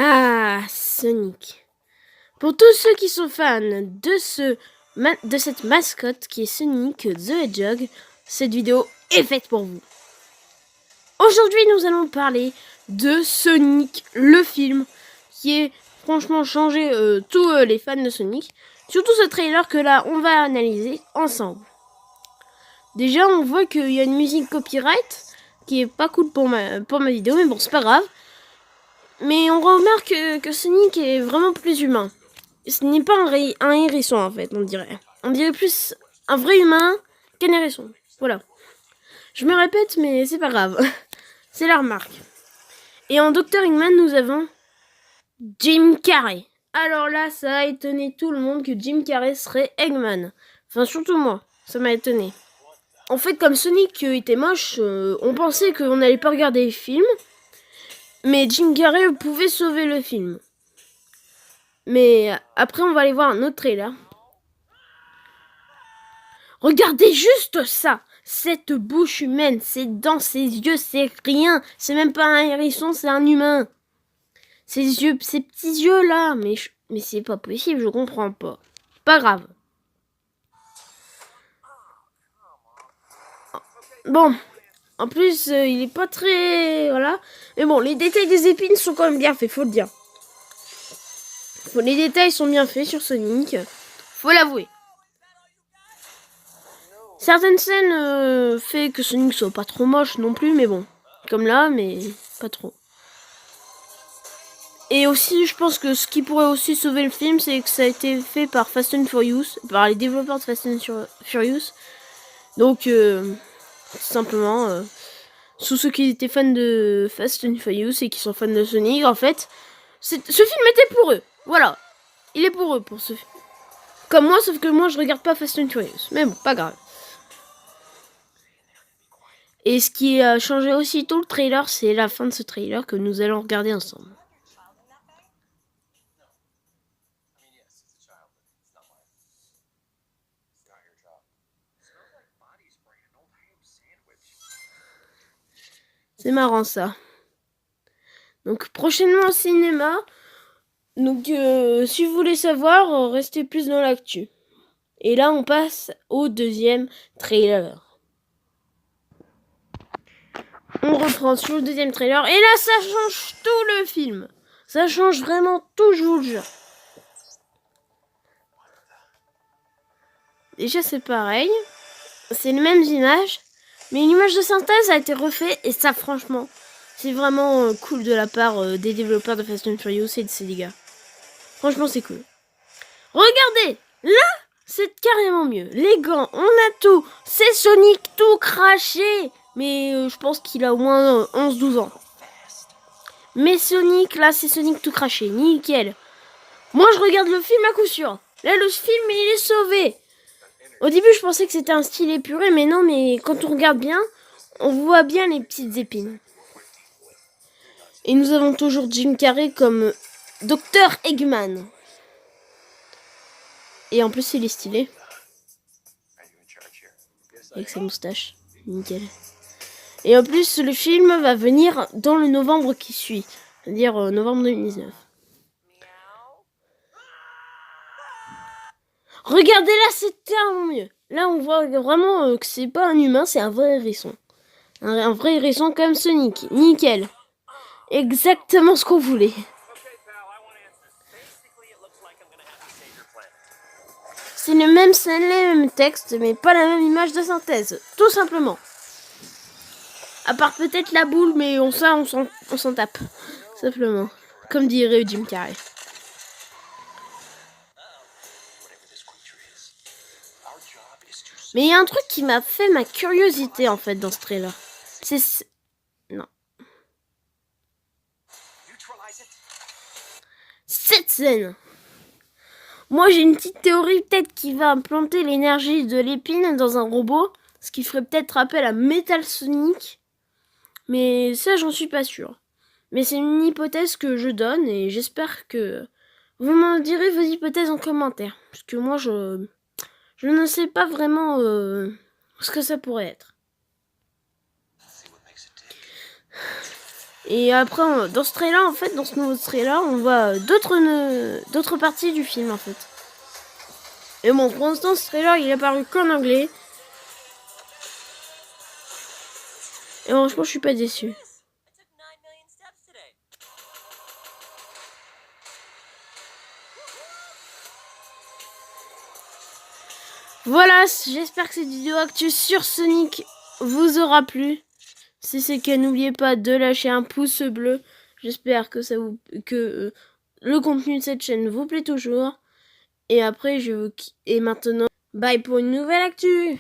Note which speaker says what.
Speaker 1: Ah, Sonic. Pour tous ceux qui sont fans de cette mascotte qui est Sonic the Hedgehog, cette vidéo est faite pour vous. Aujourd'hui, nous allons parler de Sonic, le film, qui est franchement changé tous les fans de Sonic. Surtout ce trailer que là, on va analyser ensemble. Déjà, on voit qu'il y a une musique copyright qui est pas cool pour ma vidéo, mais bon, c'est pas grave. Mais on remarque que Sonic est vraiment plus humain. Ce n'est pas un hérisson en fait, on dirait. On dirait plus un vrai humain qu'un hérisson. Voilà. Je me répète, mais c'est pas grave. C'est la remarque. Et en Dr. Eggman, nous avons Jim Carrey. Alors là, ça a étonné tout le monde que Jim Carrey serait Eggman. Enfin, surtout moi. Ça m'a étonné. En fait, comme Sonic était moche, on pensait qu'on n'allait pas regarder le film. Mais Jim Carrey pouvait sauver le film. Mais après, on va aller voir un autre trailer. Regardez juste ça. Cette bouche humaine, ses dents, ses yeux, c'est rien. C'est même pas un hérisson, c'est un humain. Ses yeux, ces petits yeux là. Mais c'est pas possible, je comprends pas. Pas grave. Bon. En plus, il est pas très... Voilà. Mais bon, les détails des épines sont quand même bien faits, faut le dire. Les détails sont bien faits sur Sonic. Faut l'avouer. Certaines scènes fait que Sonic soit pas trop moche non plus, mais bon. Comme là, mais pas trop. Et aussi, je pense que ce qui pourrait aussi sauver le film, c'est que ça a été fait par Fast and Furious, par les développeurs de Fast and Furious. Donc, tout simplement, tous ceux qui étaient fans de Fast and Furious et qui sont fans de Sonic, en fait, ce film était pour eux. Voilà. Il est pour eux, pour ce film. Comme moi, sauf que moi, je regarde pas Fast and Furious. Mais bon, pas grave. Et ce qui a changé aussi tout le trailer, c'est la fin de ce trailer que nous allons regarder ensemble. C'est marrant ça. Donc prochainement au cinéma. Donc si vous voulez savoir, restez plus dans l'actu. Et là on passe au deuxième trailer. On reprend sur le deuxième trailer. Et là ça change tout le film. Ça change vraiment tout, je vous le jure. Déjà c'est pareil. C'est les mêmes images. Mais une image de synthèse a été refaite. Et ça franchement, c'est vraiment cool de la part des développeurs de Fast and Furious et de ces gars. Franchement c'est cool. Regardez. Là c'est carrément mieux. Les gants, on a tout. C'est Sonic tout craché. Mais je pense qu'il a au moins 11-12 ans. Mais Sonic, là, c'est Sonic tout craché. Nickel. Moi, je regarde le film à coup sûr. Là, le film, il est sauvé. Au début, je pensais que c'était un style épuré. Mais non, mais quand on regarde bien, on voit bien les petites épines. Et nous avons toujours Jim Carrey comme Dr. Eggman. Et en plus, il est stylé. Avec sa moustache. Nickel. Et en plus, le film va venir dans le novembre qui suit. C'est-à-dire novembre 2019. Regardez là, c'est tellement mieux. Là, on voit vraiment que c'est pas un humain, c'est un vrai hérisson. Un vrai hérisson comme Sonic. Nickel. Exactement ce qu'on voulait. C'est le même scène, les mêmes textes, mais pas la même image de synthèse. Tout simplement. À part peut-être la boule, mais on s'en tape. Simplement. Comme dirait Jim Carrey. Mais il y a un truc qui m'a fait ma curiosité en fait dans ce trailer. C'est... Non. Cette scène. Moi j'ai une petite théorie peut-être qui va implanter l'énergie de l'épine dans un robot. Ce qui ferait peut-être appel à Metal Sonic. Mais ça j'en suis pas sûre. Mais c'est une hypothèse que je donne et j'espère que vous m'en direz vos hypothèses en commentaire. Parce que moi je ne sais pas vraiment ce que ça pourrait être. Et après, dans ce trailer, en fait, dans ce nouveau trailer, on voit d'autres parties du film, en fait. Et bon, pour l'instant, ce trailer, il est apparu qu'en anglais. Et franchement, je suis pas déçu. Voilà, j'espère que cette vidéo actu sur Sonic vous aura plu. Si c'est le cas, n'oubliez pas de lâcher un pouce bleu. J'espère que le contenu de cette chaîne vous plaît toujours. Et après, et maintenant, bye pour une nouvelle actu.